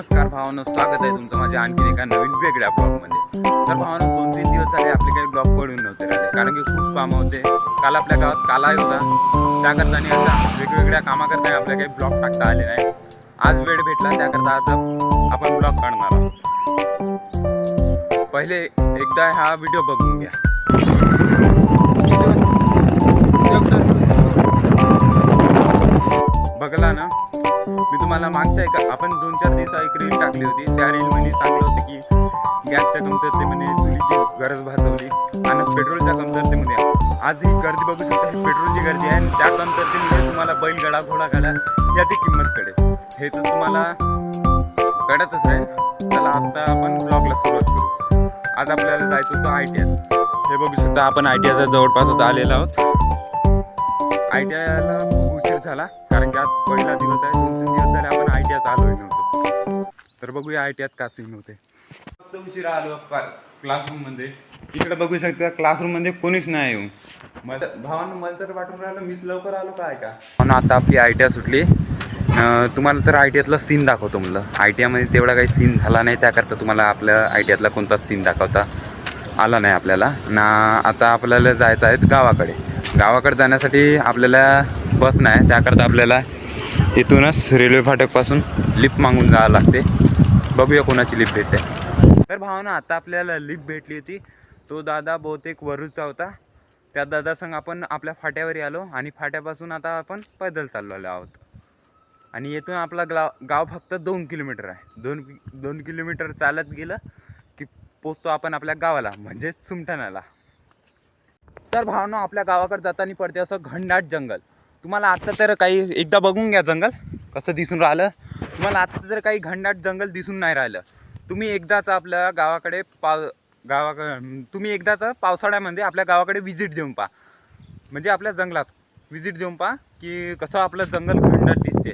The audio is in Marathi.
नमस्कार भावांनो, स्वागत आहे तुमचं माझ्या आणखीन एका नवीन वेगळ्या ब्लॉगमध्ये। तर भावांनो, 2-3 दिवस झाले आपले काही ब्लॉग पडून नव्हते राहिले, कारण की खूप कामं होते। काल आपल्या गावात कालाय होता, त्याकरता आणि आता वेगवेगळ्या कामाकरता आपल्या काही ब्लॉग टाकता आले नाही। आज वेळ भेटला, त्याकरता आज आपण ब्लॉग काढणार आहोत। पहिले एकदा हा व्हिडिओ बघून घ्या। बघला ना, मी तुम्हाला मागच्या आपण 2-4 दिवसा एक रील टाकली होती। त्या रीलमध्ये सांगलं होतं की गॅसच्या कमतरतेमध्ये चुलीची गरज भासवली आणि पेट्रोलच्या कमतरतेमध्ये आज ही गर्दी बघू शकता। ही पेट्रोलची गर्दी आहे आणि त्या कमतरतेमध्ये तुम्हाला बैलगाडा घोडागाडा याची किंमत कळेल। हे तर तुम्हाला कळतच आहे। चला आता आपण ब्लॉगला सुरुवात करू। आज आपल्याला जायचं होतं ITI। हे बघू शकता, आपण ITIच्या जवळपासच आलेलो आहोत। ITIला खूप उशीर झाला, कारण की आज पहिला दिवस आहे। 2-3 दिवस झाले आपण ITIत आलोय नव्हतो। तर बघूया ITIत का सीन होते। फक्त उशिरा आलो क्लासरूम मध्ये। इकडे बघू शकता, क्लासरूम मध्ये कोणीच नाही येऊन। भावानं मला तर वाटून राहिलं मीच लवकर आलो काय का। पण आता आपली ITI सुटली। तुम्हाला तर ITIतला सीन दाखवतो म्हणलं। ITI मध्ये तेवढा काही सीन झाला नाही, त्याकरता तुम्हाला आपल्या ITIतला कोणताच सीन दाखवता आला नाही आपल्याला ना। आता आपल्याला जायचं आहे गावाकडे। गावाकडे जाण्यासाठी आपल्याला बस नाही, त्याकरता आपल्याला इथूनच रेल्वे फाटकपासून लिफ्ट मागून जावं लागते। बघूया कोणाची लिफ्ट भेटते। तर भावना, आता आपल्याला लिफ्ट भेटली होती। तो दादा बहुतेक वरूचा होता। त्या दादासंग आपण आपल्या फाट्यावर आलो आणि फाट्यापासून आता आपण पैदल चाललेलो आहोत। आणि येथून आपला गाव फक्त 2 किलोमीटर आहे। 2 किलोमीटर चालत गेलं की पोचतो आपण आपल्या गावाला, म्हणजेच सुमठाण्याला। तर भावना, आपल्या गावाकडे जाताना पडते असं घनदाट जंगल। तुम्हाला आता तर काही एकदा बघून घ्या जंगल कसं दिसून राहिलं। तुम्हाला आता तर काही घनदाट जंगल दिसून नाही राहिलं। तुम्ही एकदाच आपल्या गावाकडे तुम्ही एकदाच पावसाळ्यामध्ये आपल्या गावाकडे विजिट देऊन पहा, म्हणजे आपल्या जंगलात विजिट देऊन पहा की कसं आपलं जंगल घनदाट दिसते।